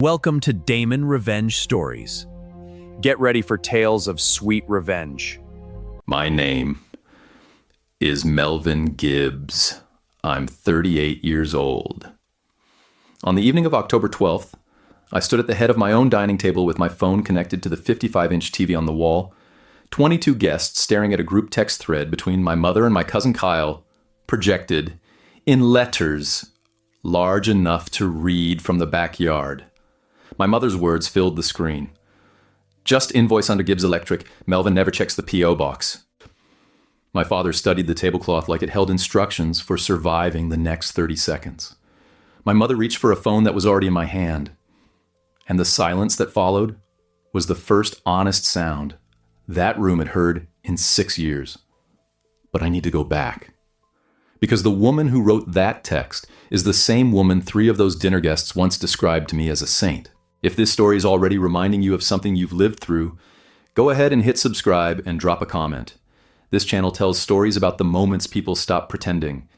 Welcome to Damon Revenge Stories. Get ready for tales of sweet revenge. My name is Melvin Gibbs. I'm 38 years old. On the evening of October 12th, I stood at the head of my own dining table with my phone connected to the 55-inch TV on the wall, 22 guests staring at a group text thread between my mother and my cousin Kyle, projected in letters large enough to read from the backyard. My mother's words filled the screen. Just invoice under Gibbs Electric. Melvin never checks the P.O. box. My father studied the tablecloth like it held instructions for surviving the next 30 seconds. My mother reached for a phone that was already in my hand. And the silence that followed was the first honest sound that room had heard in 6 years. But I need to go back. Because the woman who wrote that text is the same woman 3 of those dinner guests once described to me as a saint. If this story is already reminding you of something you've lived through, go ahead and hit subscribe and drop a comment. This channel tells stories about the moments people stop pretending.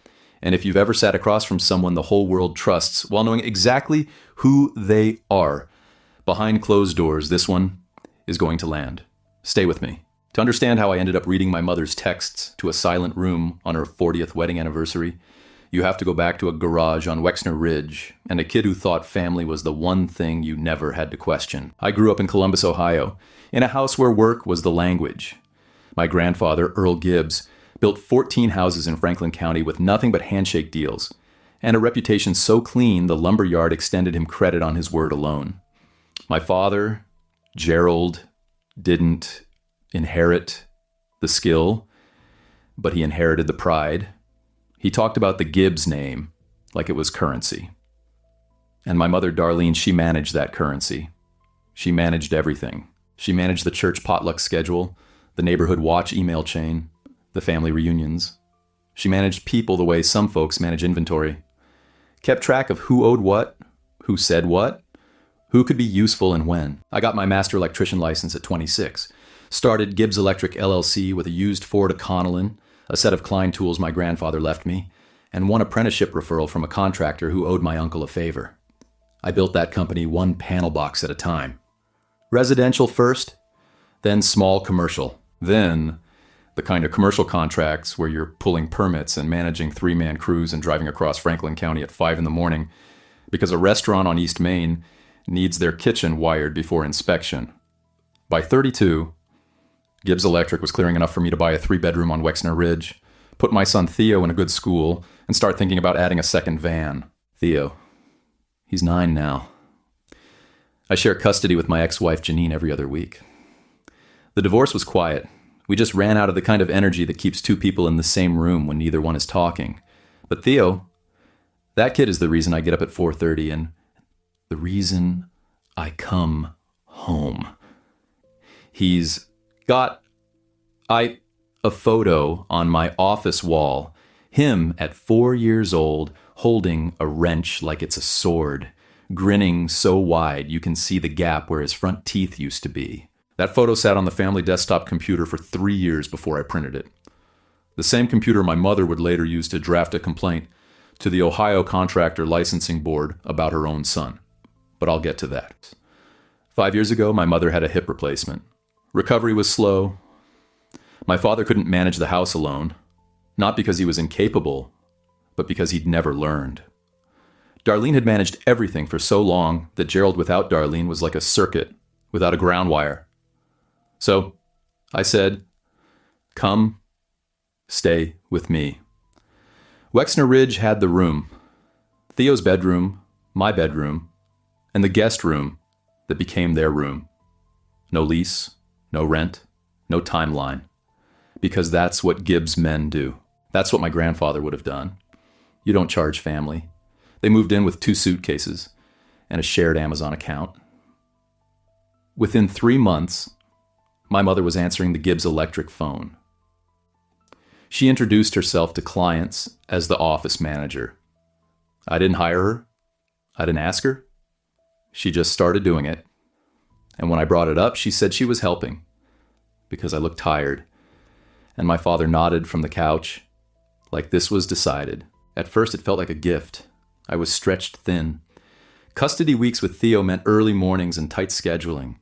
And if you've ever sat across from someone the whole world trusts while knowing exactly who they are, behind closed doors, this one is going to land. Stay with me. To understand how I ended up reading my mother's texts to a silent room on her 40th wedding anniversary, you have to go back to a garage on Wexner Ridge and a kid who thought family was the one thing you never had to question. I grew up in Columbus, Ohio, in a house where work was the language. My grandfather, Earl Gibbs, built 14 houses in Franklin County with nothing but handshake deals, and a reputation so clean the lumber yard extended him credit on his word alone. My father, Gerald, didn't inherit the skill, but he inherited the pride. He talked about the Gibbs name like it was currency. And my mother, Darlene, she managed that currency. She managed everything. She managed the church potluck schedule, the neighborhood watch email chain, the family reunions. She managed people the way some folks manage inventory. Kept track of who owed what, who said what, who could be useful and when. I got my master electrician license at 26. Started Gibbs Electric LLC with a used Ford Econoline, a set of Klein tools my grandfather left me, and one apprenticeship referral from a contractor who owed my uncle a favor. I built that company one panel box at a time. Residential first, then small commercial, then the kind of commercial contracts where you're pulling permits and managing 3-man crews and driving across Franklin County at 5 a.m. because a restaurant on East Main needs their kitchen wired before inspection. By 32, Gibbs Electric was clearing enough for me to buy a 3-bedroom on Wexner Ridge, put my son Theo in a good school, and start thinking about adding a second van. Theo. He's 9 now. I share custody with my ex-wife Janine every other week. The divorce was quiet. We just ran out of the kind of energy that keeps 2 people in the same room when neither one is talking. But Theo, that kid is the reason I get up at 4:30 and the reason I come home. He's got a photo on my office wall, him at 4 years old, holding a wrench like it's a sword, grinning so wide you can see the gap where his front teeth used to be. That photo sat on the family desktop computer for 3 years before I printed it. The same computer my mother would later use to draft a complaint to the Ohio Contractor Licensing Board about her own son. But I'll get to that. 5 years ago, my mother had a hip replacement. Recovery was slow. My father couldn't manage the house alone, not because he was incapable, but because he'd never learned. Darlene had managed everything for so long that Gerald without Darlene was like a circuit without a ground wire. So I said, come, stay with me. Wexner Ridge had the room, Theo's bedroom, my bedroom, and the guest room that became their room. No lease, no rent, no timeline, because that's what Gibbs men do. That's what my grandfather would have done. You don't charge family. They moved in with 2 suitcases and a shared Amazon account. Within 3 months, my mother was answering the Gibbs Electric phone. She introduced herself to clients as the office manager. I didn't hire her. I didn't ask her. She just started doing it. And when I brought it up, she said she was helping because I looked tired. And my father nodded from the couch like this was decided. At first, it felt like a gift. I was stretched thin, Custody weeks with Theo meant early mornings and tight scheduling.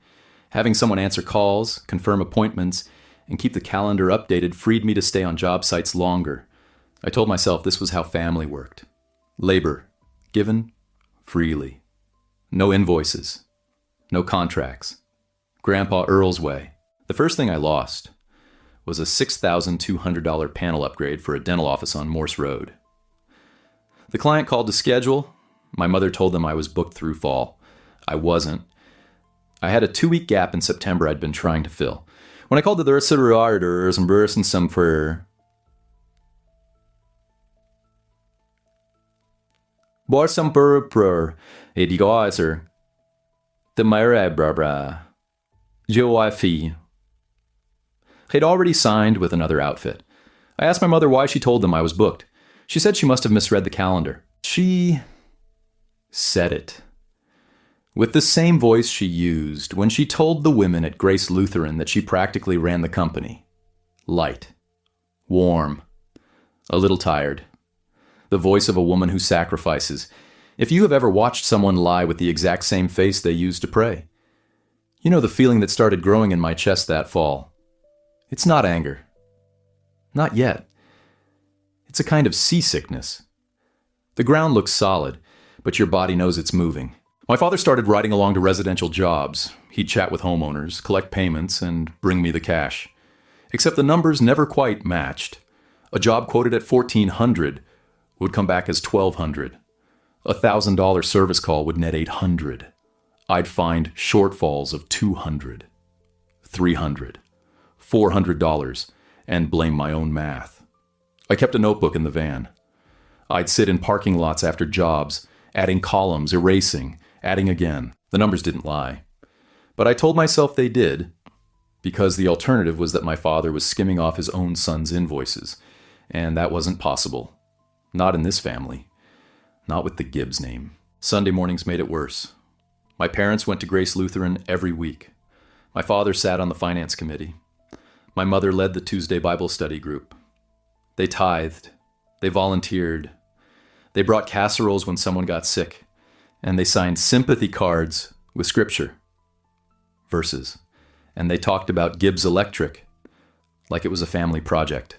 Having someone answer calls, confirm appointments, and keep the calendar updated freed me to stay on job sites longer. I told myself this was how family worked. Labor, given freely. No invoices. No contracts. Grandpa Earl's way. The first thing I lost was a $6,200 panel upgrade for a dental office on Morse Road. The client called to schedule. My mother told them I was booked through fall. I wasn't. I had a 2-week gap in September I'd been trying to fill. When I called to the orders and burst some for Borsam Burr, Edigazer, the Myra Barbara, Joafi. I'd already signed with another outfit. I asked my mother why she told them I was booked. She said she must have misread the calendar. She said it with the same voice she used when she told the women at Grace Lutheran that she practically ran the company. Light, warm, a little tired. The voice of a woman who sacrifices. If you have ever watched someone lie with the exact same face they used to pray, you know the feeling that started growing in my chest that fall. It's not anger. Not yet. It's a kind of seasickness. The ground looks solid, but your body knows it's moving. My father started riding along to residential jobs. He'd chat with homeowners, collect payments, and bring me the cash. Except the numbers never quite matched. A job quoted at $1,400 would come back as $1,200. A $1,000 service call would net $800. I'd find shortfalls of $200, $300, $400, and blame my own math. I kept a notebook in the van. I'd sit in parking lots after jobs, adding columns, erasing, adding again. The numbers didn't lie. But I told myself they did, because the alternative was that my father was skimming off his own son's invoices, and that wasn't possible. Not in this family. Not with the Gibbs name. Sunday mornings made it worse. My parents went to Grace Lutheran every week. My father sat on the finance committee. My mother led the Tuesday Bible study group. They tithed. They volunteered. They brought casseroles when someone got sick. And they signed sympathy cards with scripture. Verses. And they talked about Gibbs Electric like it was a family project.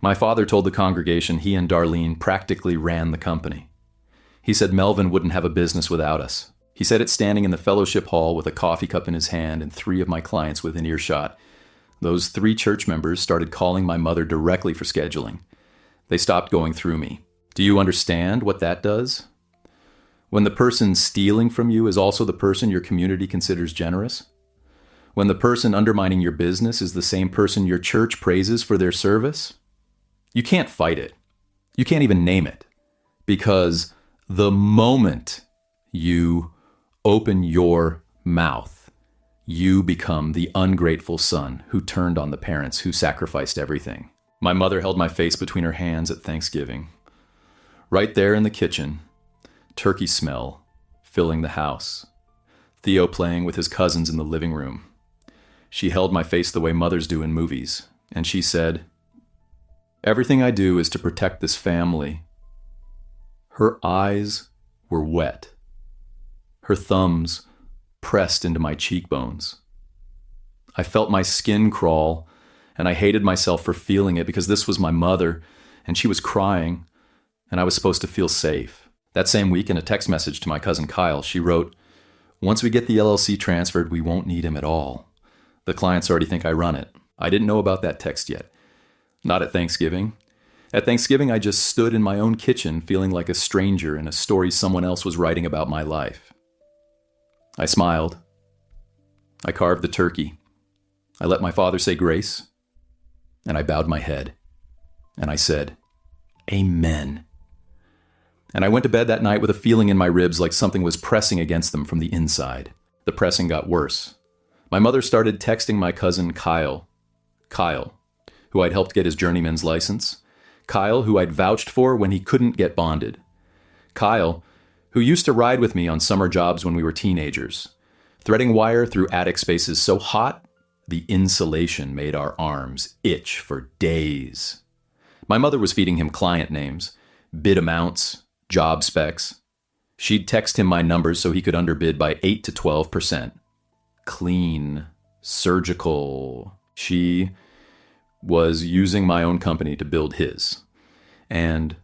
My father told the congregation he and Darlene practically ran the company. He said Melvin wouldn't have a business without us. He said it standing in the fellowship hall with a coffee cup in his hand and 3 of my clients within earshot. Those 3 church members started calling my mother directly for scheduling. They stopped going through me. Do you understand what that does? When the person stealing from you is also the person your community considers generous? When the person undermining your business is the same person your church praises for their service? You can't fight it. You can't even name it. Because the moment you open your mouth, you become the ungrateful son who turned on the parents who sacrificed everything. My mother held my face between her hands at Thanksgiving. Right there in the kitchen, turkey smell filling the house. Theo playing with his cousins in the living room. She held my face the way mothers do in movies, and she said, "Everything I do is to protect this family." Her eyes were wet. Her thumbs pressed into my cheekbones. I felt my skin crawl, and I hated myself for feeling it because this was my mother, and she was crying, and I was supposed to feel safe. That same week, in a text message to my cousin Kyle, she wrote, "Once we get the LLC transferred, we won't need him at all. The clients already think I run it." I didn't know about that text yet. Not at Thanksgiving. At Thanksgiving, I just stood in my own kitchen feeling like a stranger in a story someone else was writing about my life. I smiled. I carved the turkey. I let my father say grace, and I bowed my head. And I said, "Amen." And I went to bed that night with a feeling in my ribs like something was pressing against them from the inside. The pressing got worse. My mother started texting my cousin Kyle, who I'd helped get his journeyman's license. Kyle, who I'd vouched for when he couldn't get bonded. Kyle, who used to ride with me on summer jobs when we were teenagers, threading wire through attic spaces so hot, the insulation made our arms itch for days. My mother was feeding him client names, bid amounts, job specs. She'd text him my numbers so he could underbid by 8 to 12%. Clean, surgical. She was using my own company to build his. And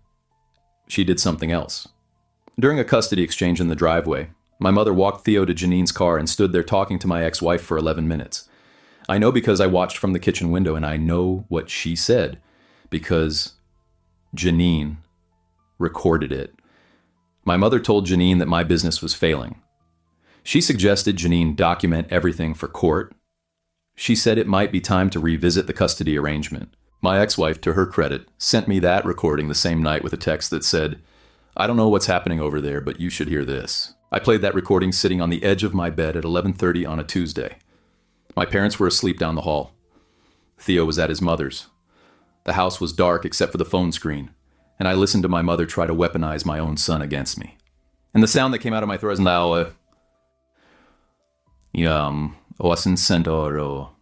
she did something else. During a custody exchange in the driveway, my mother walked Theo to Janine's car and stood there talking to my ex-wife for 11 minutes. I know because I watched from the kitchen window, and I know what she said because Janine recorded it. My mother told Janine that my business was failing. She suggested Janine document everything for court. She said it might be time to revisit the custody arrangement. My ex-wife, to her credit, sent me that recording the same night with a text that said, "I don't know what's happening over there, but you should hear this." I played that recording sitting on the edge of my bed at 11:30 on a Tuesday. My parents were asleep down the hall. Theo was at his mother's. The house was dark except for the phone screen, and I listened to my mother try to weaponize my own son against me. And the sound that came out of my throat was now, Oasin Centauro.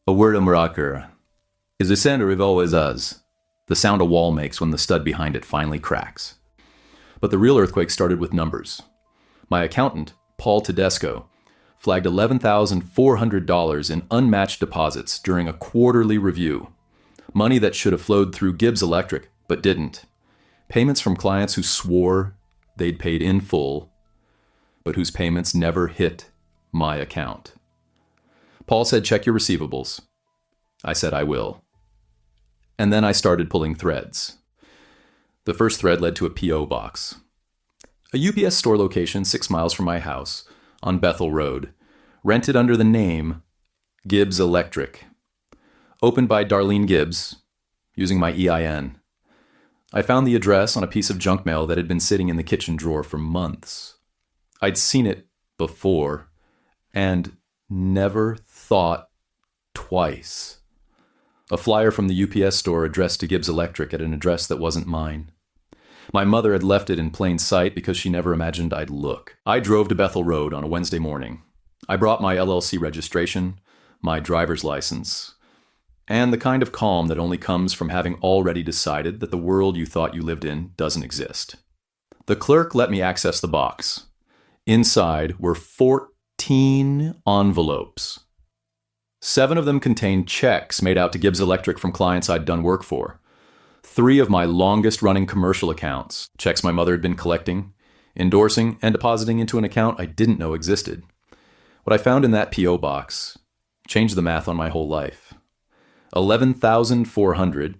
A word of rocker. Is the center of always us. The sound a wall makes when the stud behind it finally cracks. But the real earthquake started with numbers. My accountant, Paul Tedesco, flagged $11,400 in unmatched deposits during a quarterly review. Money that should have flowed through Gibbs Electric, but didn't. Payments from clients who swore they'd paid in full, but whose payments never hit my account. Paul said, "Check your receivables." I said, "I will." And then I started pulling threads. The first thread led to a P.O. box. A UPS store location 6 miles from my house on Bethel Road, rented under the name Gibbs Electric. Opened by Darlene Gibbs, using my EIN. I found the address on a piece of junk mail that had been sitting in the kitchen drawer for months. I'd seen it before and never thought twice. A flyer from the UPS store addressed to Gibbs Electric at an address that wasn't mine. My mother had left it in plain sight because she never imagined I'd look. I drove to Bethel Road on a Wednesday morning. I brought my LLC registration, my driver's license, and the kind of calm that only comes from having already decided that the world you thought you lived in doesn't exist. The clerk let me access the box. Inside were 14 envelopes. 7 of them contained checks made out to Gibbs Electric from clients I'd done work for. 3 of my longest-running commercial accounts, checks my mother had been collecting, endorsing, and depositing into an account I didn't know existed. What I found in that P.O. box changed the math on my whole life. $11,400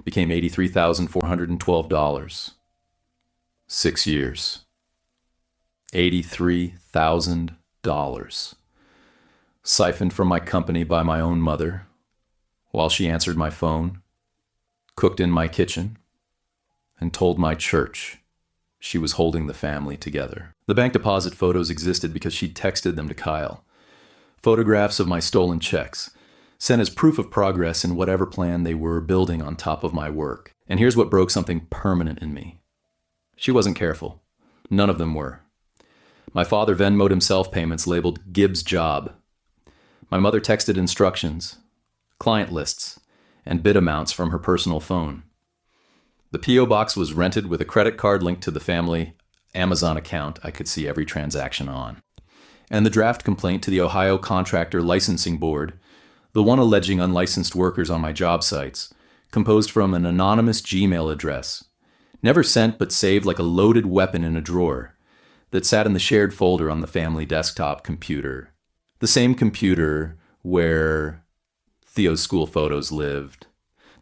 became $83,412. 6 years. $83,000. Siphoned from my company by my own mother, while she answered my phone, cooked in my kitchen, and told my church she was holding the family together. The bank deposit photos existed because she'd texted them to Kyle. Photographs of my stolen checks, sent as proof of progress in whatever plan they were building on top of my work. And here's what broke something permanent in me. She wasn't careful. None of them were. My father Venmo'd himself payments labeled Gibbs Job. My mother texted instructions, client lists, and bid amounts from her personal phone. The P.O. box was rented with a credit card linked to the family Amazon account I could see every transaction on. And the draft complaint to the Ohio Contractor Licensing Board, the one alleging unlicensed workers on my job sites, composed from an anonymous Gmail address, never sent but saved like a loaded weapon in a drawer, that sat in the shared folder on the family desktop computer. The same computer where Theo's school photos lived.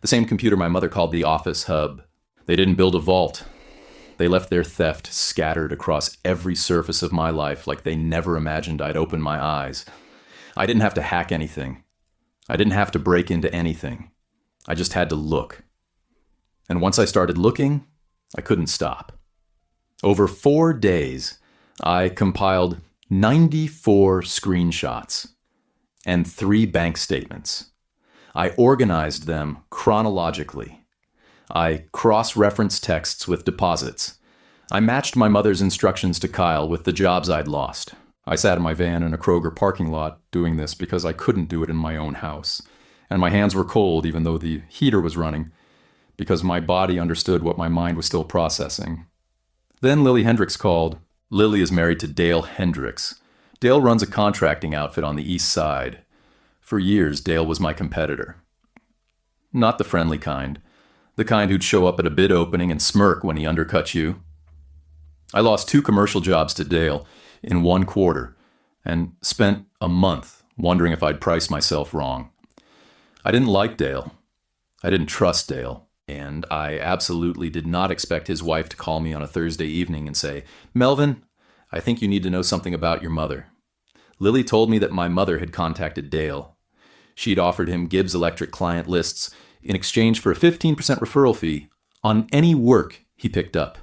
The same computer my mother called the office hub. They didn't build a vault. They left their theft scattered across every surface of my life like they never imagined I'd open my eyes. I didn't have to hack anything. I didn't have to break into anything. I just had to look. And once I started looking, I couldn't stop. Over 4 days, I compiled 94 screenshots and 3 bank statements. I organized them chronologically. I cross-referenced texts with deposits. I matched my mother's instructions to Kyle with the jobs I'd lost. I sat in my van in a Kroger parking lot doing this because I couldn't do it in my own house. And my hands were cold even though the heater was running, because my body understood what my mind was still processing. Then Lily Hendricks called. Lily is married to Dale Hendricks. Dale runs a contracting outfit on the east side. For years, Dale was my competitor. Not the friendly kind. The kind who'd show up at a bid opening and smirk when he undercut you. I lost 2 commercial jobs to Dale in 1 quarter and spent a month wondering if I'd priced myself wrong. I didn't like Dale. I didn't trust Dale. And I absolutely did not expect his wife to call me on a Thursday evening and say, "Melvin, I think you need to know something about your mother." Lily told me that my mother had contacted Dale. She'd offered him Gibbs Electric client lists in exchange for a 15% referral fee on any work he picked up.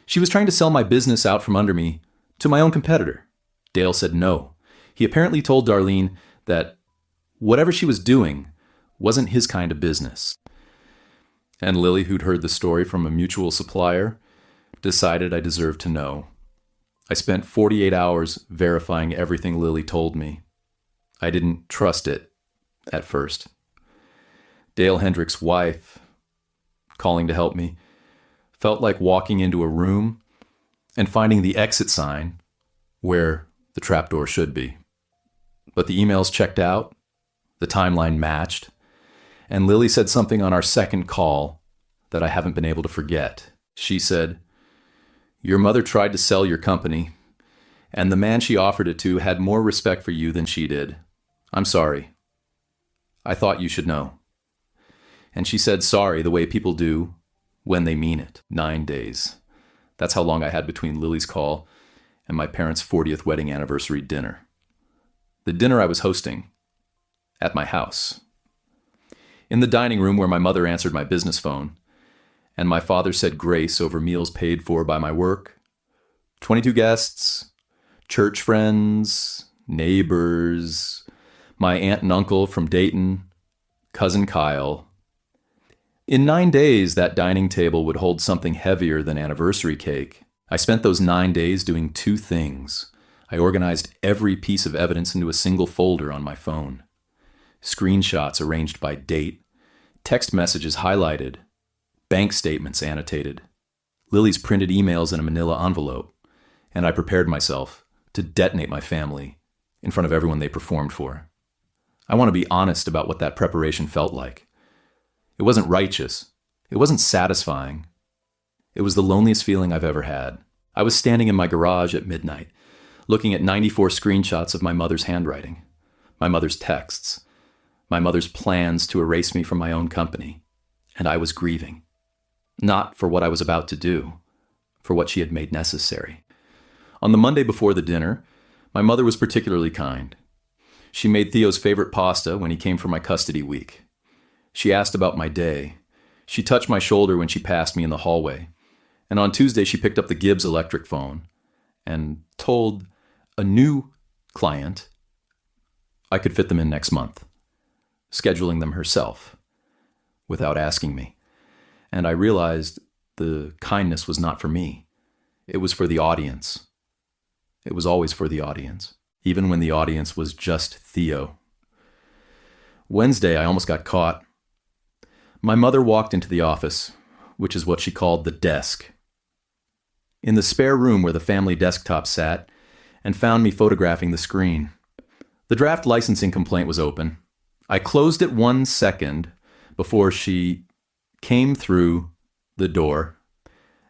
She was trying to sell my business out from under me to my own competitor. Dale said no. He apparently told Darlene that whatever she was doing wasn't his kind of business. And Lily, who'd heard the story from a mutual supplier, decided I deserved to know. I spent 48 hours verifying everything Lily told me. I didn't trust it at first. Dale Hendricks' wife, calling to help me, felt like walking into a room and finding the exit sign where the trapdoor should be. But the emails checked out, the timeline matched, and Lily said something on our second call that I haven't been able to forget. She said, "Your mother tried to sell your company, and the man she offered it to had more respect for you than she did. I'm sorry. I thought you should know." And she said sorry the way people do when they mean it. 9 days. That's how long I had between Lily's call and my parents' 40th wedding anniversary dinner. The dinner I was hosting at my house. In the dining room where my mother answered my business phone, and my father said grace over meals paid for by my work. 22 guests, church friends, neighbors, my aunt and uncle from Dayton, cousin Kyle. In 9 days, that dining table would hold something heavier than anniversary cake. I spent those 9 days doing 2 things. I organized every piece of evidence into a single folder on my phone. Screenshots arranged by date, text messages highlighted, bank statements annotated, Lily's printed emails in a manila envelope, and I prepared myself to detonate my family in front of everyone they performed for. I want to be honest about what that preparation felt like. It wasn't righteous. It wasn't satisfying. It was the loneliest feeling I've ever had. I was standing in my garage at midnight, looking at 94 screenshots of my mother's handwriting, my mother's texts, my mother's plans to erase me from my own company, and I was grieving. Not for what I was about to do, for what she had made necessary. On the Monday before the dinner, my mother was particularly kind. She made Theo's favorite pasta when he came for my custody week. She asked about my day. She touched my shoulder when she passed me in the hallway. And on Tuesday, she picked up the Gibbs electric phone and told a new client I could fit them in next month, scheduling them herself without asking me. And I realized the kindness was not for me. It was for the audience. It was always for the audience, even when the audience was just Theo. Wednesday, I almost got caught. My mother walked into the office, which is what she called the desk, in the spare room where the family desktop sat, and found me photographing the screen. The draft licensing complaint was open. I closed it 1 second before she came through the door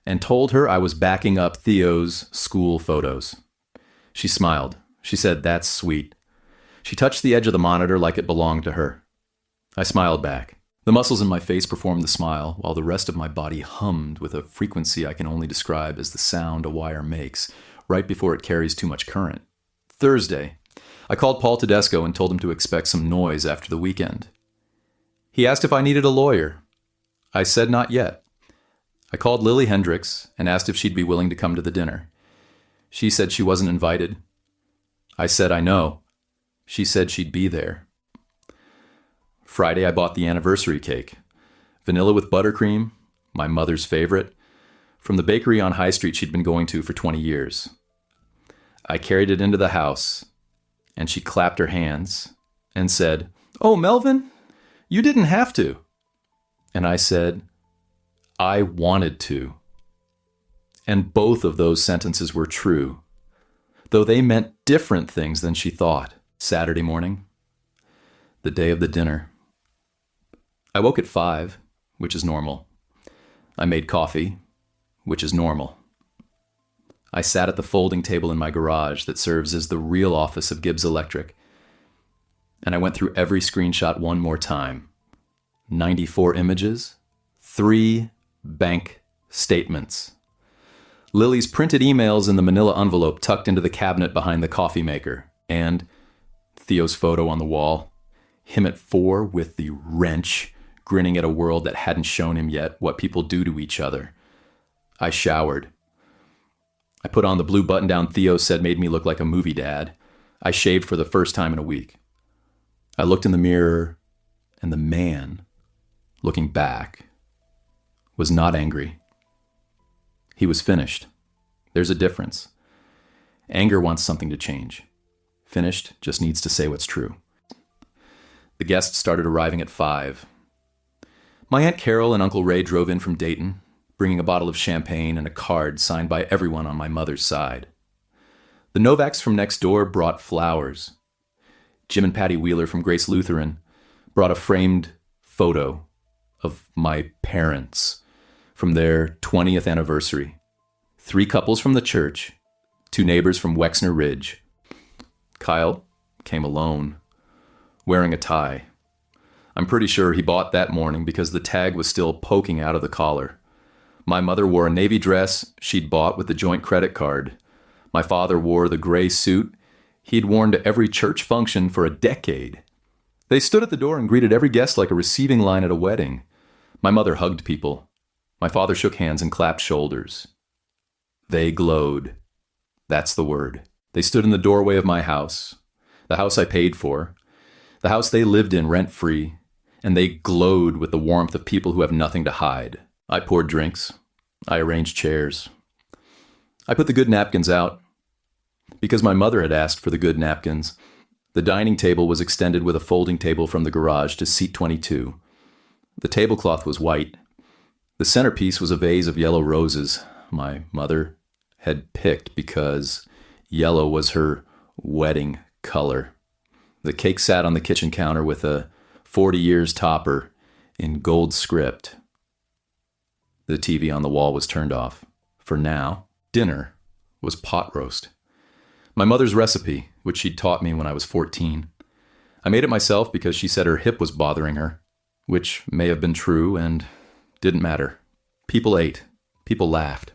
and told her I was backing up Theo's school photos. She smiled. She said, "That's sweet." She touched the edge of the monitor like it belonged to her. I smiled back. The muscles in my face performed the smile, while the rest of my body hummed with a frequency I can only describe as the sound a wire makes right before it carries too much current. Thursday, I called Paul Tedesco and told him to expect some noise after the weekend. He asked if I needed a lawyer. I said not yet. I called Lily Hendricks and asked if she'd be willing to come to the dinner. She said she wasn't invited. I said I know. She said she'd be there. Friday, I bought the anniversary cake. Vanilla with buttercream, my mother's favorite, from the bakery on High Street she'd been going to for 20 years. I carried it into the house, and she clapped her hands and said, "Oh, Melvin, you didn't have to." And I said, "I wanted to." And both of those sentences were true, though they meant different things than she thought. Saturday morning, the day of the dinner. I woke at 5, which is normal. I made coffee, which is normal. I sat at the folding table in my garage that serves as the real office of Gibbs Electric, and I went through every screenshot one more time. 94 images, 3 bank statements. Lily's printed emails in the manila envelope tucked into the cabinet behind the coffee maker, and Theo's photo on the wall, him at 4 with the wrench, grinning at a world that hadn't shown him yet what people do to each other. I showered. I put on the blue button-down Theo said made me look like a movie dad. I shaved for the first time in a week. I looked in the mirror, and the man, looking back, was not angry. He was finished. There's a difference. Anger wants something to change. Finished just needs to say what's true. The guests started arriving at 5. My Aunt Carol and Uncle Ray drove in from Dayton, bringing a bottle of champagne and a card signed by everyone on my mother's side. The Novaks from next door brought flowers. Jim and Patty Wheeler from Grace Lutheran brought a framed photo of my parents from their 20th anniversary. 3 couples from the church, 2 neighbors from Wexner Ridge. Kyle came alone, wearing a tie. I'm pretty sure he bought that morning because the tag was still poking out of the collar. My mother wore a navy dress she'd bought with the joint credit card. My father wore the gray suit he'd worn to every church function for a decade. They stood at the door and greeted every guest like a receiving line at a wedding. My mother hugged people. My father shook hands and clapped shoulders. They glowed. That's the word. They stood in the doorway of my house, the house I paid for, the house they lived in rent-free, and they glowed with the warmth of people who have nothing to hide. I poured drinks. I arranged chairs. I put the good napkins out. Because my mother had asked for the good napkins, the dining table was extended with a folding table from the garage to seat 22. The tablecloth was white. The centerpiece was a vase of yellow roses my mother had picked because yellow was her wedding color. The cake sat on the kitchen counter with a 40 years topper in gold script. The TV on the wall was turned off. For now, dinner was pot roast. My mother's recipe, which she'd taught me when I was 14. I made it myself because she said her hip was bothering her, which may have been true and didn't matter. People ate. People laughed.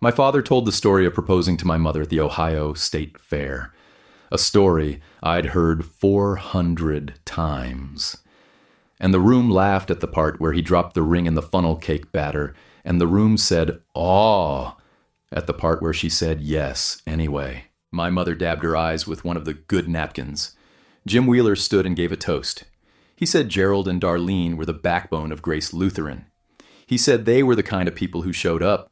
My father told the story of proposing to my mother at the Ohio State Fair, a story I'd heard 400 times. And the room laughed at the part where he dropped the ring in the funnel cake batter, and the room said, "Aw," at the part where she said yes anyway. My mother dabbed her eyes with one of the good napkins. Jim Wheeler stood and gave a toast. He said Gerald and Darlene were the backbone of Grace Lutheran. He said they were the kind of people who showed up.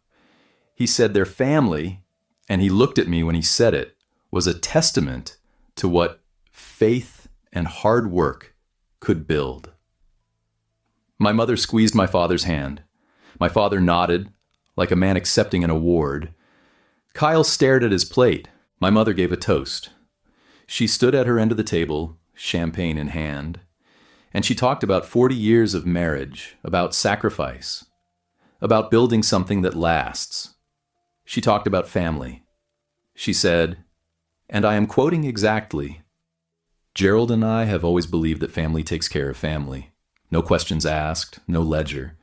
He said their family, and he looked at me when he said it, was a testament to what faith and hard work could build. My mother squeezed my father's hand. My father nodded, like a man accepting an award. Kyle stared at his plate. My mother gave a toast. She stood at her end of the table, champagne in hand, and she talked about 40 years of marriage, about sacrifice, about building something that lasts. She talked about family. She said, and I am quoting exactly, "Gerald and I have always believed that family takes care of family. No questions asked, no ledger.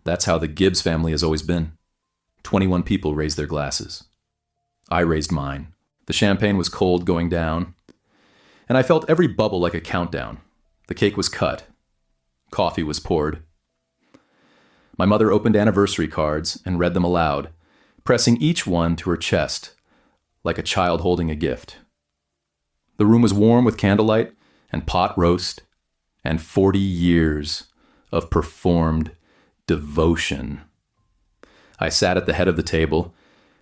That's how the Gibbs family has always been. 21 people raised their glasses. I raised mine. The champagne was cold going down, and I felt every bubble like a countdown. The cake was cut. Coffee was poured. My mother opened anniversary cards and read them aloud, pressing each one to her chest, like a child holding a gift. The room was warm with candlelight and pot roast and 40 years of performed devotion. I sat at the head of the table,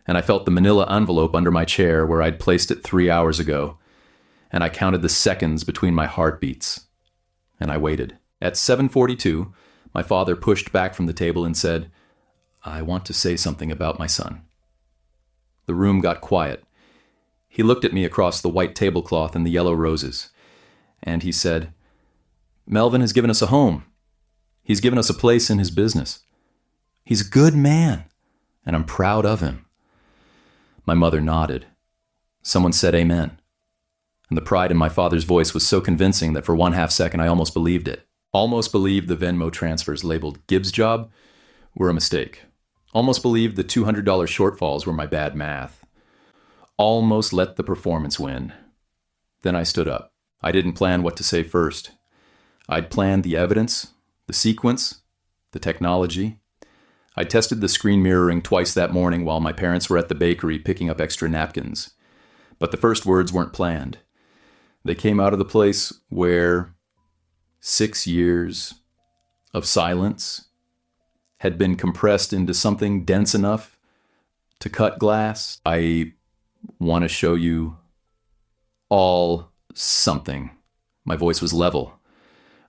and I felt the manila envelope under my chair where I'd placed it 3 hours ago, and I counted the seconds between my heartbeats, and I waited. At 7:42, my father pushed back from the table and said, I want to say something about my son. The room got quiet. He looked at me across the white tablecloth and the yellow roses, and he said, Melvin has given us a home. He's given us a place in his business. He's a good man, and I'm proud of him. My mother nodded. Someone said amen. And the pride in my father's voice was so convincing that for 1/2 second I almost believed it. Almost believed the Venmo transfers labeled Gibbs job were a mistake. Almost believed the $200 shortfalls were my bad math. Almost let the performance win. Then I stood up. I didn't plan what to say first. I'd planned the evidence, the sequence, the technology. I tested the screen mirroring twice that morning while my parents were at the bakery picking up extra napkins. But the first words weren't planned. They came out of the place where 6 years of silence had been compressed into something dense enough to cut glass. I want to show you all something. My voice was level.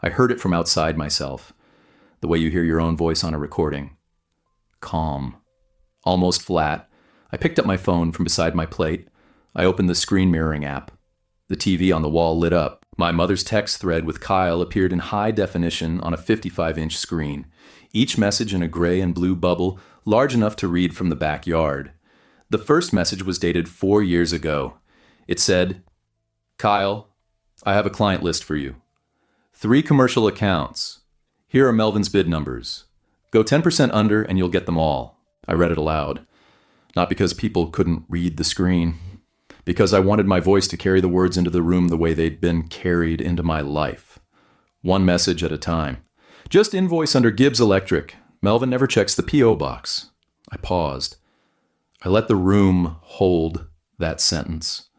I heard it from outside myself, the way you hear your own voice on a recording. Calm, almost flat. I picked up my phone from beside my plate. I opened the screen mirroring app. The TV on the wall lit up. My mother's text thread with Kyle appeared in high definition on a 55-inch screen, each message in a gray and blue bubble large enough to read from the backyard. The first message was dated 4 years ago. It said, Kyle, I have a client list for you. 3 commercial accounts. Here are Melvin's bid numbers. Go 10% under and you'll get them all. I read it aloud. Not because people couldn't read the screen. Because I wanted my voice to carry the words into the room the way they'd been carried into my life. One message at a time. Just invoice under Gibbs Electric. Melvin never checks the P.O. box. I paused. I let the room hold that sentence.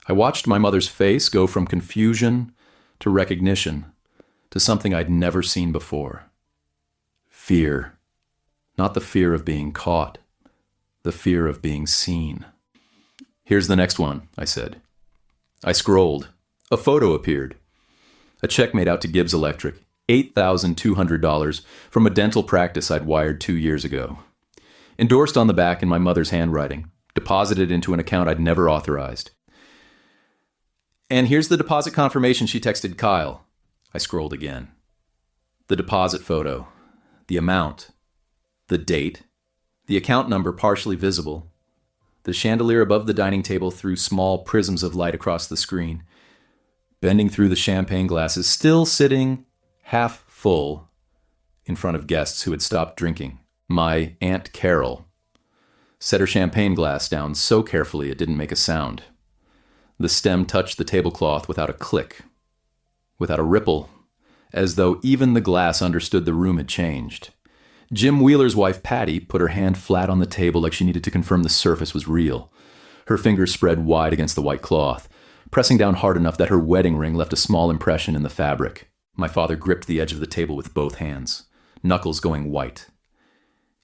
I watched my mother's face go from confusion to recognition to something I'd never seen before. Fear. Not the fear of being caught. The fear of being seen. Here's the next one, I said. I scrolled. A photo appeared. A check made out to Gibbs Electric, $8,200 from a dental practice I'd wired 2 years ago. Endorsed on the back in my mother's handwriting, deposited into an account I'd never authorized. And here's the deposit confirmation she texted Kyle. I scrolled again. The deposit photo, the amount, the date, the account number partially visible. The chandelier above the dining table threw small prisms of light across the screen, bending through the champagne glasses, still sitting half full in front of guests who had stopped drinking. My Aunt Carol set her champagne glass down so carefully it didn't make a sound. The stem touched the tablecloth without a click, without a ripple, as though even the glass understood the room had changed. Jim Wheeler's wife, Patty, put her hand flat on the table like she needed to confirm the surface was real. Her fingers spread wide against the white cloth, pressing down hard enough that her wedding ring left a small impression in the fabric. My father gripped the edge of the table with both hands, knuckles going white.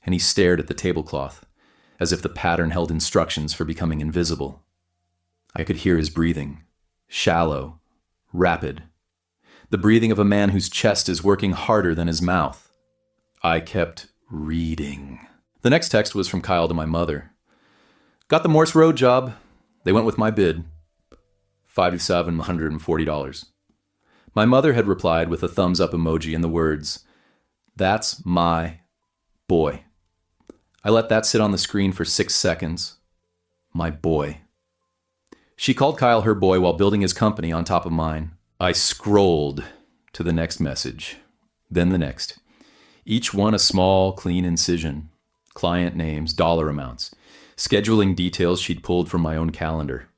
And he stared at the tablecloth, as if the pattern held instructions for becoming invisible. I could hear his breathing, shallow, rapid. The breathing of a man whose chest is working harder than his mouth. I kept reading. The next text was from Kyle to my mother. Got the Morse Road job. They went with my bid. $5,740. My mother had replied with a thumbs up emoji and the words, That's my boy. I let that sit on the screen for 6 seconds. My boy. She called Kyle her boy while building his company on top of mine. I scrolled to the next message, then the next. Each one a small, clean incision. Client names, dollar amounts, scheduling details she'd pulled from my own calendar.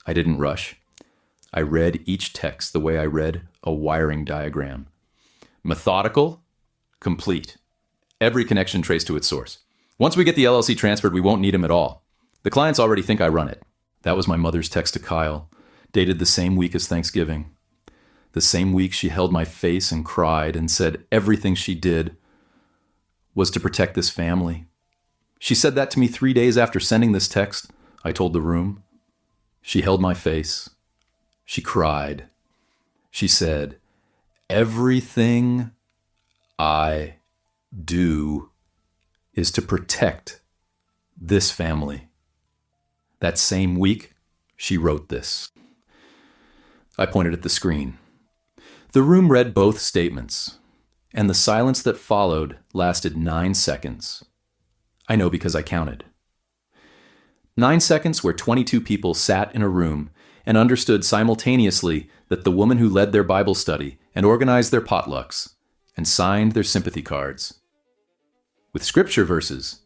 I didn't rush. I read each text the way I read a wiring diagram. Methodical, complete. Every connection traced to its source. Once we get the LLC transferred, we won't need him at all. The clients already think I run it. That was my mother's text to Kyle, dated the same week as Thanksgiving. The same week she held my face and cried and said everything she did was to protect this family. She said that to me 3 days after sending this text, I told the room. She held my face. She cried. She said, everything I do is to protect this family. That same week, she wrote this. I pointed at the screen. The room read both statements, and the silence that followed lasted 9 seconds. I know because I counted. 9 seconds where 22 people sat in a room and understood simultaneously that the woman who led their Bible study and organized their potlucks and signed their sympathy cards with scripture verses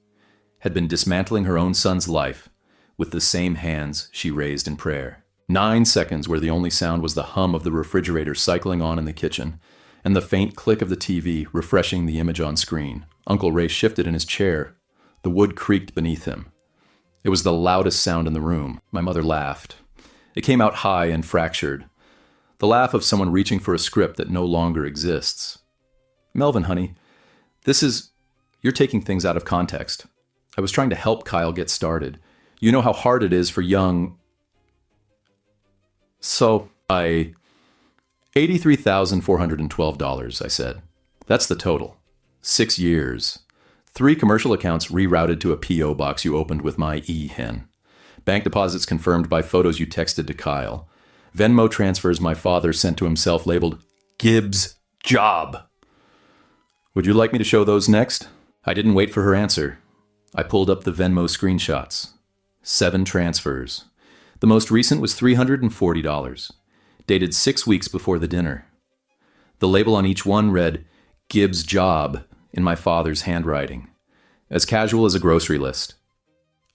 had been dismantling her own son's life with the same hands she raised in prayer. 9 seconds where the only sound was the hum of the refrigerator cycling on in the kitchen and the faint click of the TV refreshing the image on screen. Uncle Ray shifted in his chair. The wood creaked beneath him. It was the loudest sound in the room. My mother laughed. It came out high and fractured. The laugh of someone reaching for a script that no longer exists. Melvin, honey, you're taking things out of context. I was trying to help Kyle get started. You know how hard it is for young... So, $83,412, I said. That's the total. 6 years. 3 commercial accounts rerouted to a P.O. box you opened with my e-hen. Bank deposits confirmed by photos you texted to Kyle. Venmo transfers my father sent to himself labeled Gibbs Job. Would you like me to show those next? I didn't wait for her answer. I pulled up the Venmo screenshots. 7 transfers. The most recent was $340, dated 6 weeks before the dinner. The label on each one read Gibbs Job in my father's handwriting, as casual as a grocery list.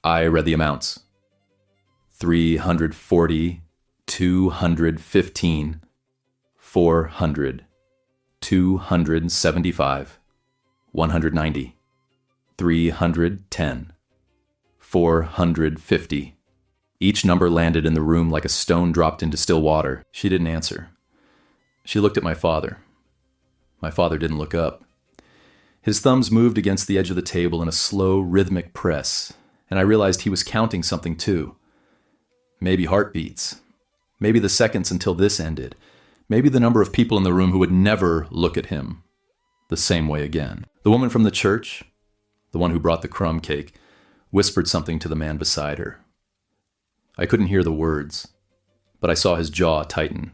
I read the amounts. 340, 215, 400, 275, 190, 310, 450. Each number landed in the room like a stone dropped into still water. She didn't answer. She looked at my father. My father didn't look up. His thumbs moved against the edge of the table in a slow, rhythmic press, and I realized he was counting something too. Maybe heartbeats. Maybe the seconds until this ended. Maybe the number of people in the room who would never look at him the same way again. The woman from the church, the one who brought the crumb cake, whispered something to the man beside her. I couldn't hear the words, but I saw his jaw tighten.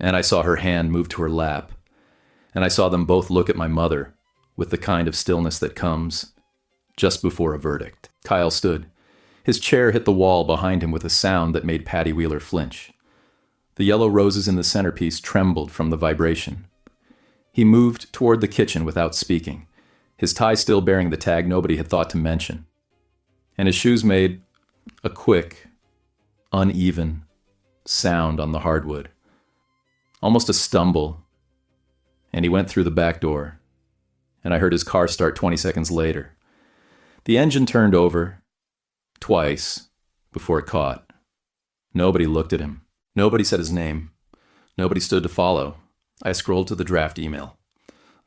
And I saw her hand move to her lap. And I saw them both look at my mother with the kind of stillness that comes just before a verdict. Kyle stood. His chair hit the wall behind him with a sound that made Patty Wheeler flinch. The yellow roses in the centerpiece trembled from the vibration. He moved toward the kitchen without speaking, his tie still bearing the tag nobody had thought to mention. And his shoes made a quick, uneven sound on the hardwood. Almost a stumble. And he went through the back door. And I heard his car start 20 seconds later. The engine turned over twice before it caught. Nobody looked at him. Nobody said his name. Nobody stood to follow. I scrolled to the draft email.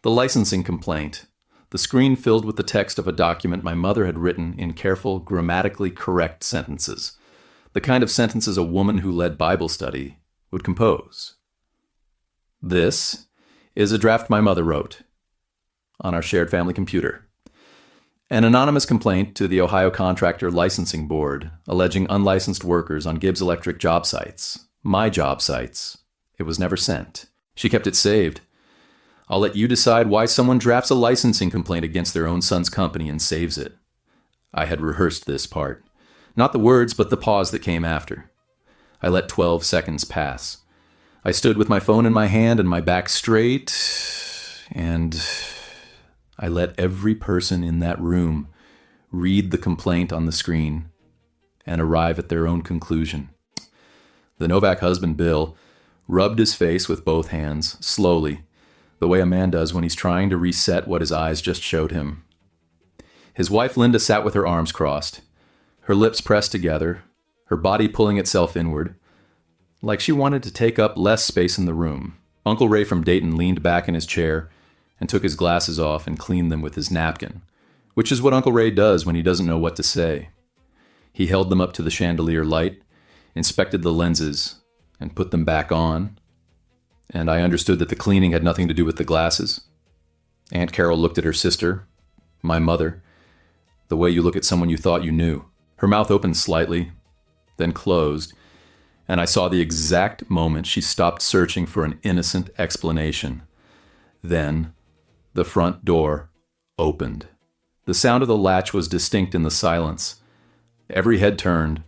The licensing complaint. The screen filled with the text of a document my mother had written in careful, grammatically correct sentences. The kind of sentences a woman who led Bible study would compose. This is a draft my mother wrote on our shared family computer. An anonymous complaint to the Ohio Contractor Licensing Board alleging unlicensed workers on Gibbs Electric job sites. My job sites. It was never sent. She kept it saved. I'll let you decide why someone drafts a licensing complaint against their own son's company and saves it. I had rehearsed this part. Not the words, but the pause that came after. I let 12 seconds pass. I stood with my phone in my hand and my back straight, and I let every person in that room read the complaint on the screen and arrive at their own conclusion. The Novak husband, Bill, rubbed his face with both hands, slowly, the way a man does when he's trying to reset what his eyes just showed him. His wife, Linda, sat with her arms crossed, her lips pressed together, her body pulling itself inward, like she wanted to take up less space in the room. Uncle Ray from Dayton leaned back in his chair and took his glasses off and cleaned them with his napkin, which is what Uncle Ray does when he doesn't know what to say. He held them up to the chandelier light, inspected the lenses, and put them back on, and I understood that the cleaning had nothing to do with the glasses. Aunt Carol looked at her sister, My mother. The way you look at someone you thought you knew. Her mouth opened slightly, then closed, and I saw the exact moment she stopped searching for an innocent explanation. Then, the front door opened. The sound of the latch was distinct in the silence. Every head turned.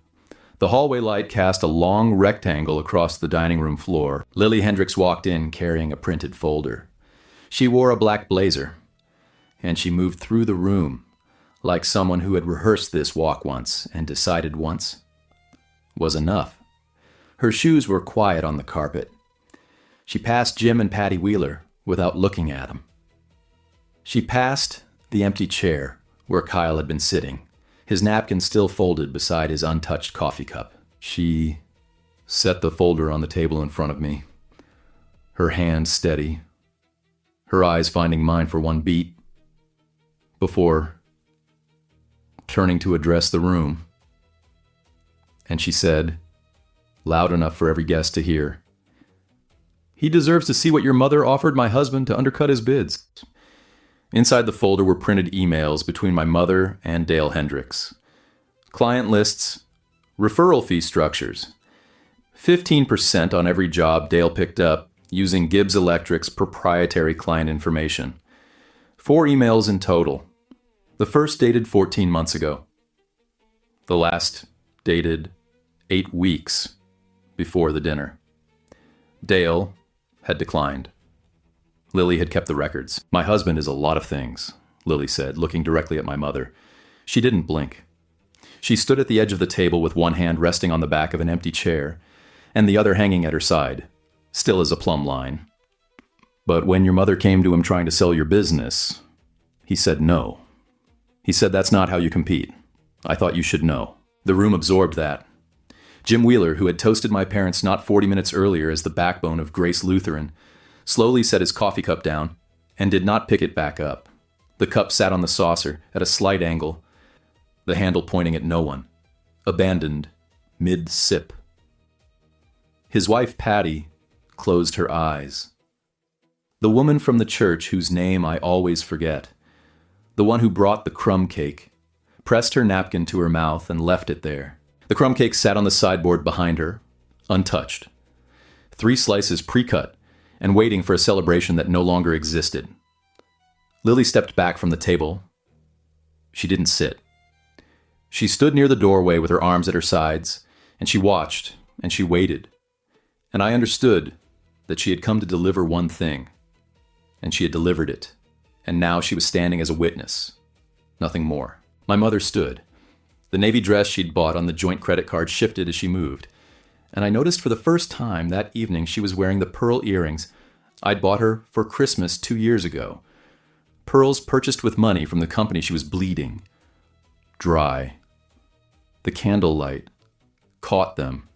The hallway light cast a long rectangle across the dining room floor. Lily Hendricks walked in carrying a printed folder. She wore a black blazer, and she moved through the room like someone who had rehearsed this walk once and decided once was enough. Her shoes were quiet on the carpet. She passed Jim and Patty Wheeler without looking at them. She passed the empty chair where Kyle had been sitting, his napkin still folded beside his untouched coffee cup. She set the folder on the table in front of me, her hand steady, her eyes finding mine for one beat, before turning to address the room. And she said, loud enough for every guest to hear, "He deserves to see what your mother offered my husband to undercut his bids." Inside the folder were printed emails between my mother and Dale Hendricks. Client lists, referral fee structures, 15% on every job Dale picked up using Gibbs Electric's proprietary client information. 4 emails in total. The first dated 14 months ago. The last dated 8 weeks before the dinner. Dale had declined. Lily had kept the records. "My husband is a lot of things," Lily said, looking directly at my mother. She didn't blink. She stood at the edge of the table with one hand resting on the back of an empty chair and the other hanging at her side, still as a plumb line. "But when your mother came to him trying to sell your business, he said no. He said that's not how you compete. I thought you should know." The room absorbed that. Jim Wheeler, who had toasted my parents not 40 minutes earlier as the backbone of Grace Lutheran, slowly set his coffee cup down and did not pick it back up. The cup sat on the saucer at a slight angle, the handle pointing at no one, abandoned mid-sip. His wife, Patty, closed her eyes. The woman from the church whose name I always forget, the one who brought the crumb cake, pressed her napkin to her mouth and left it there. The crumb cake sat on the sideboard behind her, untouched. 3 slices pre-cut and waiting for a celebration that no longer existed. Lily stepped back from the table. She didn't sit. She stood near the doorway with her arms at her sides, and she watched, and she waited. And I understood that she had come to deliver one thing, and she had delivered it. And now she was standing as a witness. Nothing more. My mother stood. The navy dress she'd bought on the joint credit card shifted as she moved, and I noticed for the first time that evening she was wearing the pearl earrings I'd bought her for Christmas 2 years ago. Pearls purchased with money from the company she was bleeding. Dry. The candlelight caught them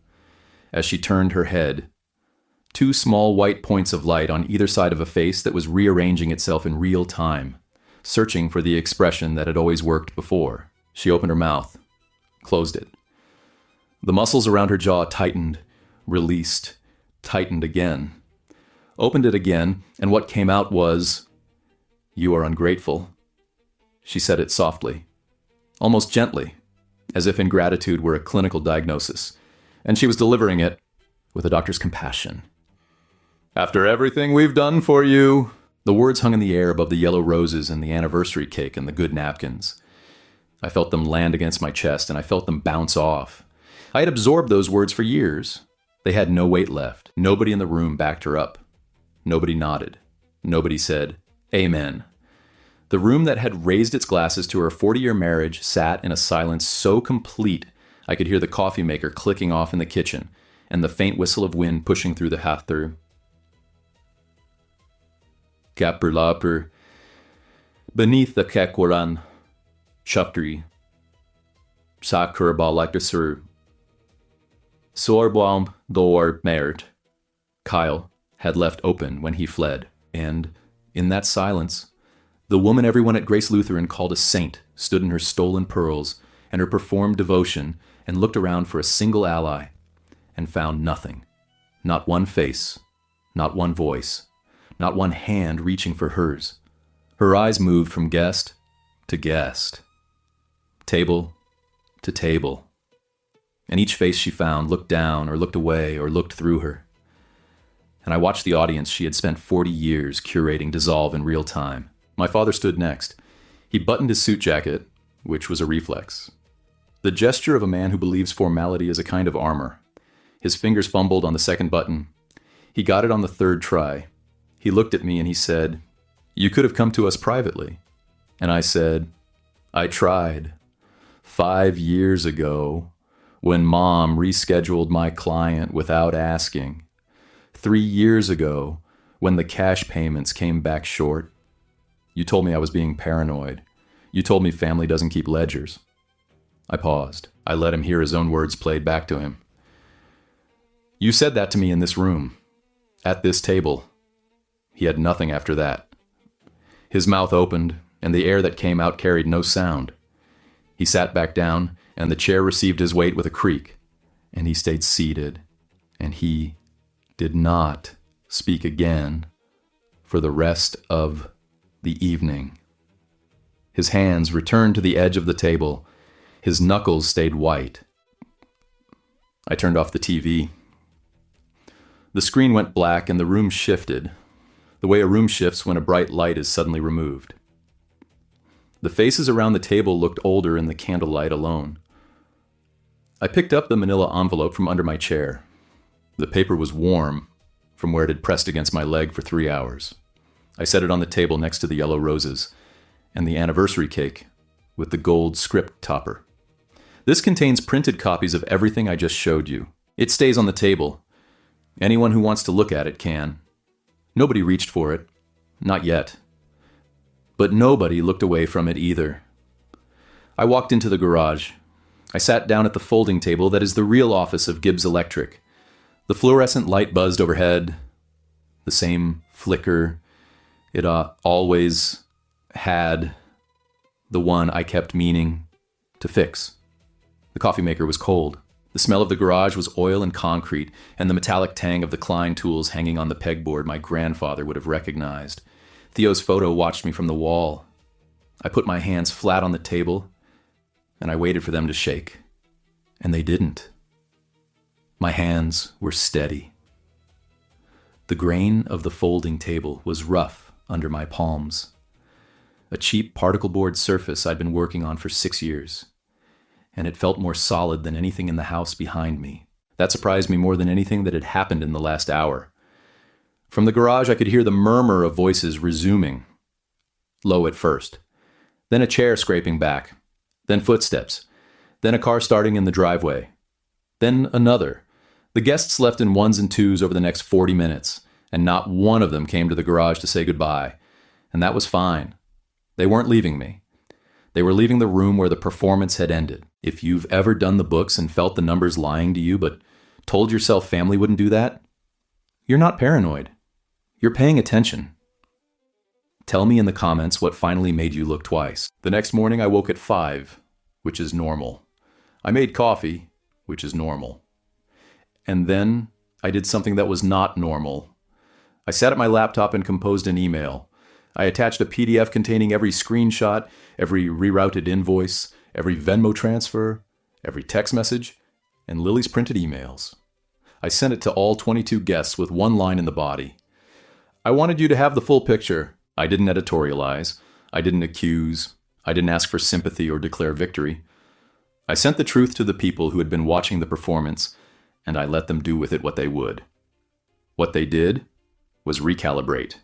as she turned her head. 2 small white points of light on either side of a face that was rearranging itself in real time, searching for the expression that had always worked before. She opened her mouth, closed it. The muscles around her jaw tightened, released, tightened again. Opened it again, and what came out was, "You are ungrateful." She said it softly, almost gently, as if ingratitude were a clinical diagnosis, and she was delivering it with a doctor's compassion. "After everything we've done for you." The words hung in the air above the yellow roses and the anniversary cake and the good napkins. I felt them land against my chest, and I felt them bounce off. I had absorbed those words for years. They had no weight left. Nobody in the room backed her up. Nobody nodded. Nobody said, "Amen." The room that had raised its glasses to her 40-year marriage sat in a silence so complete I could hear the coffee maker clicking off in the kitchen and the faint whistle of wind pushing through the half-through. Kapurlapur, beneath the Kekwaran, Chaptri, Sakurbalaktasur, Sorbaum Dor Mert. Kyle had left open when he fled, and, in that silence, the woman everyone at Grace Lutheran called a saint stood in her stolen pearls and her performed devotion and looked around for a single ally, and found nothing. Not one face, not one voice, not one hand reaching for hers. Her eyes moved from guest to guest, table to table. And each face she found looked down or looked away or looked through her. And I watched the audience she had spent 40 years curating dissolve in real time. My father stood next. He buttoned his suit jacket, which was a reflex. The gesture of a man who believes formality is a kind of armor. His fingers fumbled on the second button. He got it on the third try. He looked at me and he said, "You could have come to us privately." And I said, "I tried. 5 years ago, when Mom rescheduled my client without asking. 3 years ago, when the cash payments came back short. You told me I was being paranoid. You told me family doesn't keep ledgers." I paused. I let him hear his own words played back to him. "You said that to me in this room, at this table." He had nothing after that. His mouth opened, and the air that came out carried no sound. He sat back down, and the chair received his weight with a creak, and he stayed seated, and he did not speak again for the rest of the evening. His hands returned to the edge of the table. His knuckles stayed white. I turned off the TV. The screen went black and the room shifted, the way a room shifts when a bright light is suddenly removed. The faces around the table looked older in the candlelight alone. I picked up the manila envelope from under my chair. The paper was warm from where it had pressed against my leg for 3 hours. I set it on the table next to the yellow roses and the anniversary cake with the gold script topper. This contains printed copies of everything I just showed you. It stays on the table. Anyone who wants to look at it can. Nobody reached for it. Not yet. But nobody looked away from it either. I walked into the garage. I sat down at the folding table that is the real office of Gibbs Electric. The fluorescent light buzzed overhead. The same flicker it always had. The one I kept meaning to fix. The coffee maker was cold. The smell of the garage was oil and concrete, and the metallic tang of the Klein tools hanging on the pegboard my grandfather would have recognized. Theo's photo watched me from the wall. I put my hands flat on the table, and I waited for them to shake. And they didn't. My hands were steady. The grain of the folding table was rough under my palms. A cheap particle board surface I'd been working on for 6 years. And it felt more solid than anything in the house behind me. That surprised me more than anything that had happened in the last hour. From the garage, I could hear the murmur of voices resuming. Low at first. Then a chair scraping back. Then footsteps. Then a car starting in the driveway. Then another. The guests left in ones and twos over the next 40 minutes, and not one of them came to the garage to say goodbye. And that was fine. They weren't leaving me. They were leaving the room where the performance had ended. If you've ever done the books and felt the numbers lying to you, but told yourself family wouldn't do that, you're not paranoid. You're paying attention. Tell me in the comments what finally made you look twice. The next morning I woke at 5, which is normal. I made coffee, which is normal. And then I did something that was not normal. I sat at my laptop and composed an email. I attached a PDF containing every screenshot, every rerouted invoice, every Venmo transfer, every text message, and Lily's printed emails. I sent it to all 22 guests with one line in the body. I wanted you to have the full picture. I didn't editorialize. I didn't accuse. I didn't ask for sympathy or declare victory. I sent the truth to the people who had been watching the performance, and I let them do with it what they would. What they did was recalibrate.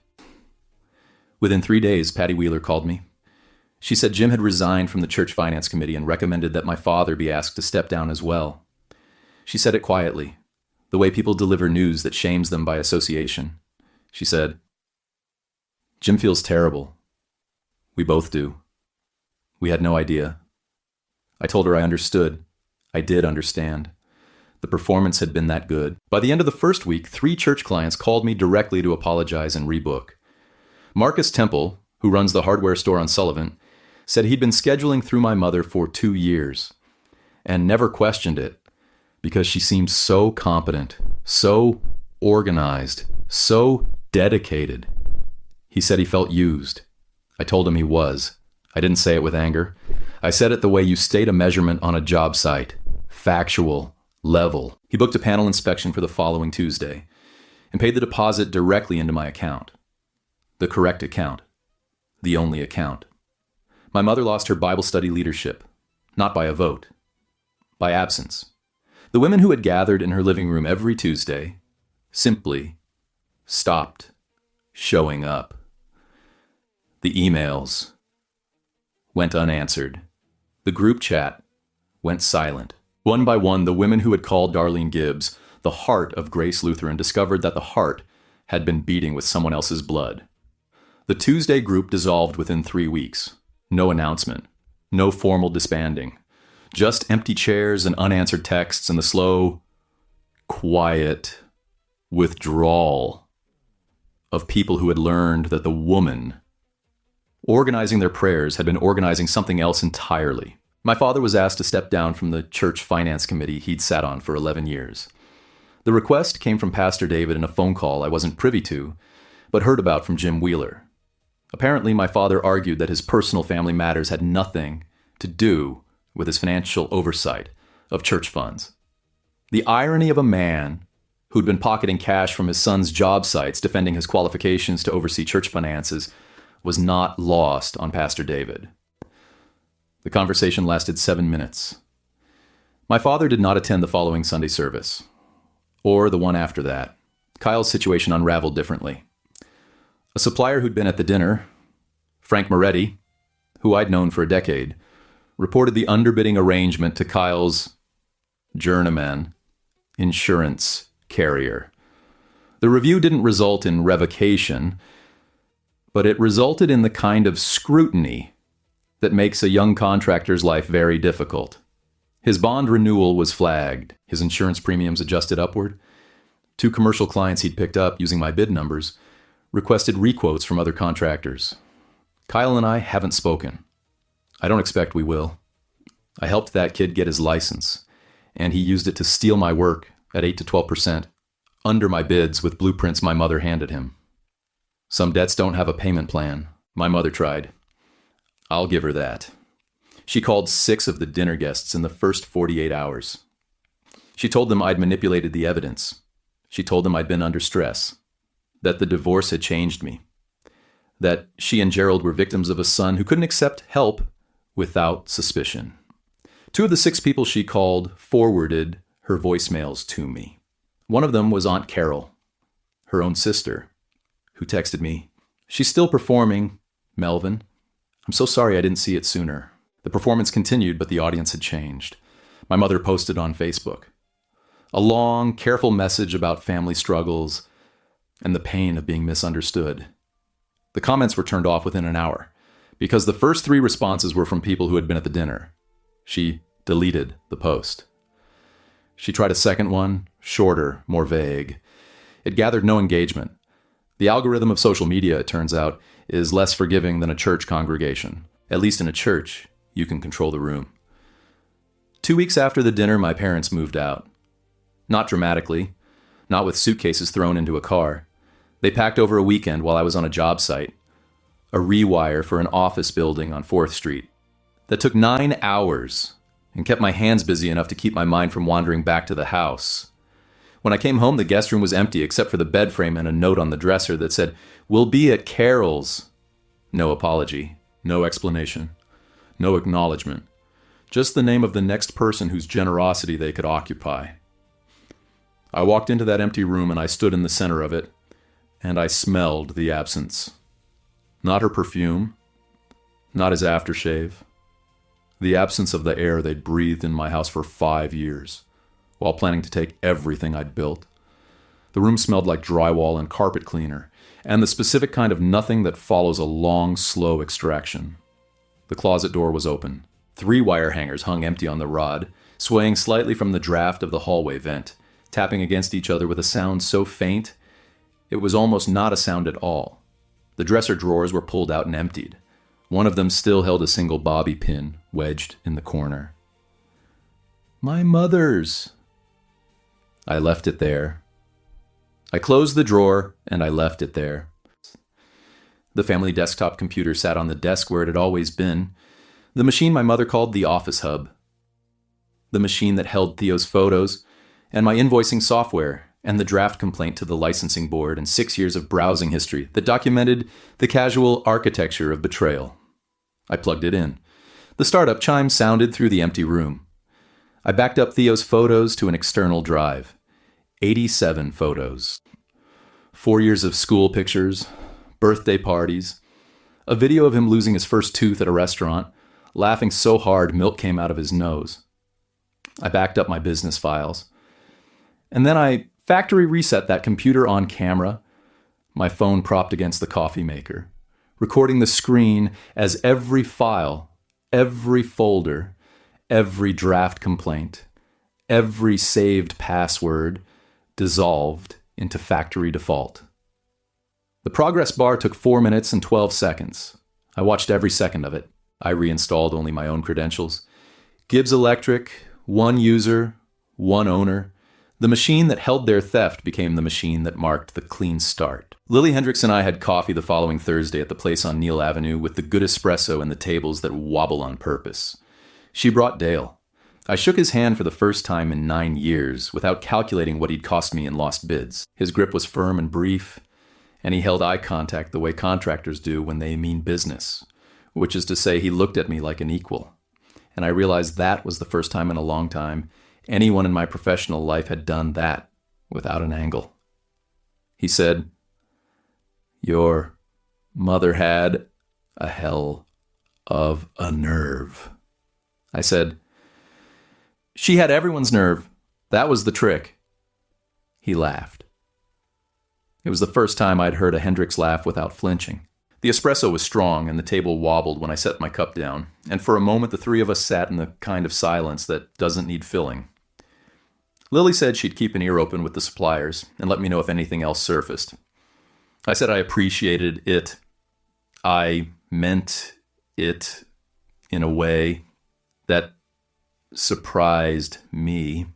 Within 3 days, Patty Wheeler called me. She said Jim had resigned from the church finance committee and recommended that my father be asked to step down as well. She said it quietly, the way people deliver news that shames them by association. She said, "Jim feels terrible. We both do. We had no idea." I told her I understood. I did understand. The performance had been that good. By the end of the first week, 3 church clients called me directly to apologize and rebook. Marcus Temple, who runs the hardware store on Sullivan, said he'd been scheduling through my mother for 2 years and never questioned it because she seemed so competent, so organized, so dedicated. He said he felt used. I told him he was. I didn't say it with anger. I said it the way you state a measurement on a job site. Factual, level. He booked a panel inspection for the following Tuesday and paid the deposit directly into my account. The correct account. The only account. My mother lost her Bible study leadership, not by a vote, by absence. The women who had gathered in her living room every Tuesday simply stopped showing up. The emails went unanswered. The group chat went silent. One by one, the women who had called Darlene Gibbs the heart of Grace Lutheran discovered that the heart had been beating with someone else's blood. The Tuesday group dissolved within 3 weeks. No announcement. No formal disbanding. Just empty chairs and unanswered texts and the slow, quiet withdrawal of people who had learned that the woman organizing their prayers had been organizing something else entirely. My father was asked to step down from the church finance committee he'd sat on for 11 years. The request came from Pastor David in a phone call I wasn't privy to, but heard about from Jim Wheeler. Apparently, my father argued that his personal family matters had nothing to do with his financial oversight of church funds. The irony of a man who'd been pocketing cash from his son's job sites defending his qualifications to oversee church finances was not lost on Pastor David. The conversation lasted 7 minutes. My father did not attend the following Sunday service, or the one after that. Kyle's situation unraveled differently. A supplier who'd been at the dinner, Frank Moretti, who I'd known for a decade, reported the underbidding arrangement to Kyle's journeyman insurance carrier. The review didn't result in revocation, but it resulted in the kind of scrutiny that makes a young contractor's life very difficult. His bond renewal was flagged, his insurance premiums adjusted upward. 2 commercial clients he'd picked up using my bid numbers requested requotes from other contractors. Kyle and I haven't spoken. I don't expect we will. I helped that kid get his license, and he used it to steal my work at 8 to 12% under my bids with blueprints my mother handed him. Some debts don't have a payment plan. My mother tried. I'll give her that. She called 6 of the dinner guests in the first 48 hours. She told them I'd manipulated the evidence. She told them I'd been under stress, that the divorce had changed me, that she and Gerald were victims of a son who couldn't accept help without suspicion. 2 of the 6 people she called forwarded her voicemails to me. One of them was Aunt Carol, her own sister, who texted me, "She's still performing, Melvin. I'm so sorry I didn't see it sooner." The performance continued, but the audience had changed. My mother posted on Facebook a long, careful message about family struggles and the pain of being misunderstood. The comments were turned off within an hour because the first 3 responses were from people who had been at the dinner. She deleted the post. She tried a second one, shorter, more vague. It gathered no engagement. The algorithm of social media, it turns out, is less forgiving than a church congregation. At least in a church, you can control the room. 2 weeks after the dinner, my parents moved out. Not dramatically, not with suitcases thrown into a car. They packed over a weekend while I was on a job site, a rewire for an office building on 4th Street. That took 9 hours and kept my hands busy enough to keep my mind from wandering back to the house. When I came home, the guest room was empty except for the bed frame and a note on the dresser that said, "We'll be at Carol's." No apology, no explanation, no acknowledgement. Just the name of the next person whose generosity they could occupy. I walked into that empty room and I stood in the center of it, and I smelled the absence. Not her perfume, not his aftershave. The absence of the air they'd breathed in my house for 5 years, while planning to take everything I'd built. The room smelled like drywall and carpet cleaner, and the specific kind of nothing that follows a long, slow extraction. The closet door was open. 3 wire hangers hung empty on the rod, swaying slightly from the draft of the hallway vent, tapping against each other with a sound so faint, it was almost not a sound at all. The dresser drawers were pulled out and emptied. One of them still held a single bobby pin wedged in the corner. My mother's. I left it there. I closed the drawer and I left it there. The family desktop computer sat on the desk where it had always been, the machine my mother called the office hub. The machine that held Theo's photos, and my invoicing software, and the draft complaint to the licensing board, and 6 years of browsing history that documented the casual architecture of betrayal. I plugged it in. The startup chime sounded through the empty room. I backed up Theo's photos to an external drive. 87 photos. 4 years of school pictures, birthday parties, a video of him losing his first tooth at a restaurant, laughing so hard milk came out of his nose. I backed up my business files. And then I factory reset that computer on camera, my phone propped against the coffee maker, recording the screen as every file, every folder, every draft complaint, every saved password dissolved into factory default. The progress bar took 4 minutes and 12 seconds. I watched every second of it. I reinstalled only my own credentials. Gibbs Electric, 1 user, 1 owner. The machine that held their theft became the machine that marked the clean start. Lily Hendricks and I had coffee the following Thursday at the place on Neal Avenue with the good espresso and the tables that wobble on purpose. She brought Dale. I shook his hand for the first time in 9 years without calculating what he'd cost me in lost bids. His grip was firm and brief, and he held eye contact the way contractors do when they mean business, which is to say he looked at me like an equal. And I realized that was the first time in a long time anyone in my professional life had done that without an angle. He said, "Your mother had a hell of a nerve." I said, "She had everyone's nerve. That was the trick." He laughed. It was the first time I'd heard a Hendricks laugh without flinching. The espresso was strong and the table wobbled when I set my cup down, and for a moment the three of us sat in the kind of silence that doesn't need filling. Lily said she'd keep an ear open with the suppliers and let me know if anything else surfaced. I said I appreciated it. I meant it in a way that surprised me.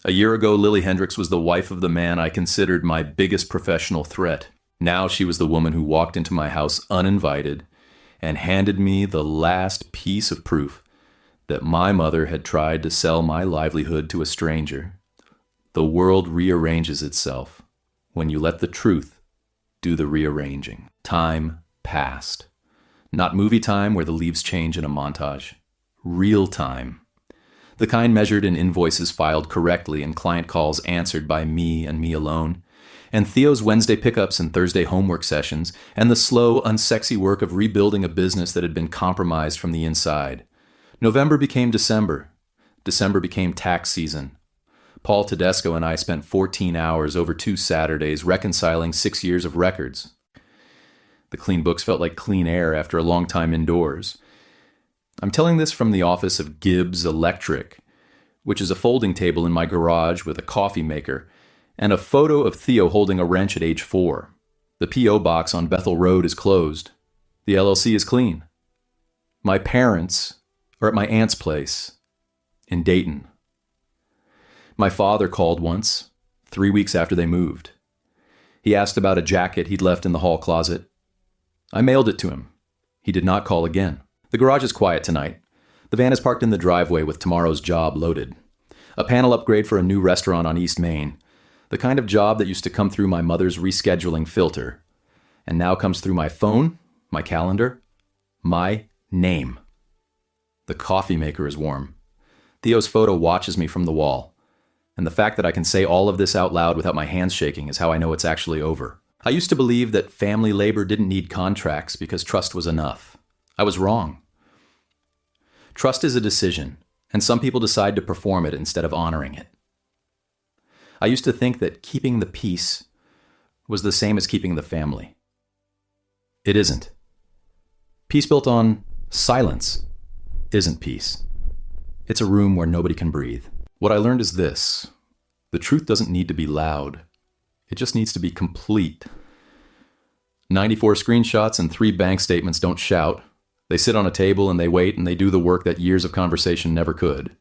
A year ago, Lily Hendricks was the wife of the man I considered my biggest professional threat. Now she was the woman who walked into my house uninvited and handed me the last piece of proof that my mother had tried to sell my livelihood to a stranger. The world rearranges itself when you let the truth do the rearranging. Time passed. Not movie time where the leaves change in a montage. Real time. The kind measured in invoices filed correctly and client calls answered by me and me alone. And Theo's Wednesday pickups and Thursday homework sessions, and the slow, unsexy work of rebuilding a business that had been compromised from the inside. November became December. December became tax season. Paul Tedesco and I spent 14 hours over 2 Saturdays reconciling 6 years of records. The clean books felt like clean air after a long time indoors. I'm telling this from the office of Gibbs Electric, which is a folding table in my garage with a coffee maker, and a photo of Theo holding a wrench at age 4. The P.O. box on Bethel Road is closed. The LLC is clean. My parents are at my aunt's place in Dayton. My father called once, 3 weeks after they moved. He asked about a jacket he'd left in the hall closet. I mailed it to him. He did not call again. The garage is quiet tonight. The van is parked in the driveway with tomorrow's job loaded. A panel upgrade for a new restaurant on East Main. The kind of job that used to come through my mother's rescheduling filter, and now comes through my phone, my calendar, my name. The coffee maker is warm. Theo's photo watches me from the wall. And the fact that I can say all of this out loud without my hands shaking is how I know it's actually over. I used to believe that family labor didn't need contracts because trust was enough. I was wrong. Trust is a decision, and some people decide to perform it instead of honoring it. I used to think that keeping the peace was the same as keeping the family. It isn't. Peace built on silence isn't peace. It's a room where nobody can breathe. What I learned is this: the truth doesn't need to be loud. It just needs to be complete. 94 screenshots and 3 bank statements don't shout. They sit on a table and they wait and they do the work that years of conversation never could.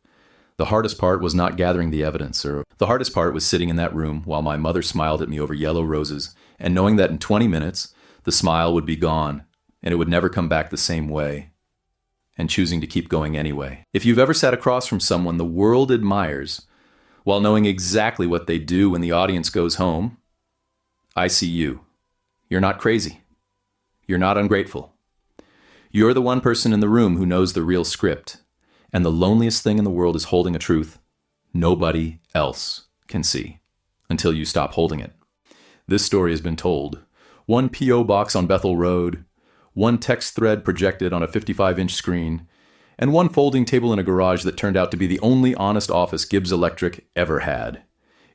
The hardest part was not gathering the evidence, or the hardest part was sitting in that room while my mother smiled at me over yellow roses and knowing that in 20 minutes, The smile would be gone, and it would never come back the same way, and choosing to keep going anyway. If you've ever sat across from someone the world admires, while knowing exactly what they do when the audience goes home, I see you. You're not crazy. You're not ungrateful. You're the one person in the room who knows the real script, and the loneliest thing in the world is holding a truth nobody else can see until you stop holding it. This story has been told. One P.O. box on Bethel Road, one text thread projected on a 55-inch screen, and one folding table in a garage that turned out to be the only honest office Gibbs Electric ever had.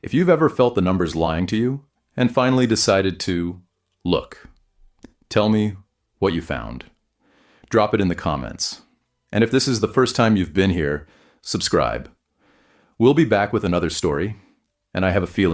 If you've ever felt the numbers lying to you, and finally decided to look, tell me what you found. Drop it in the comments. And if this is the first time you've been here, subscribe. We'll be back with another story, and I have a feeling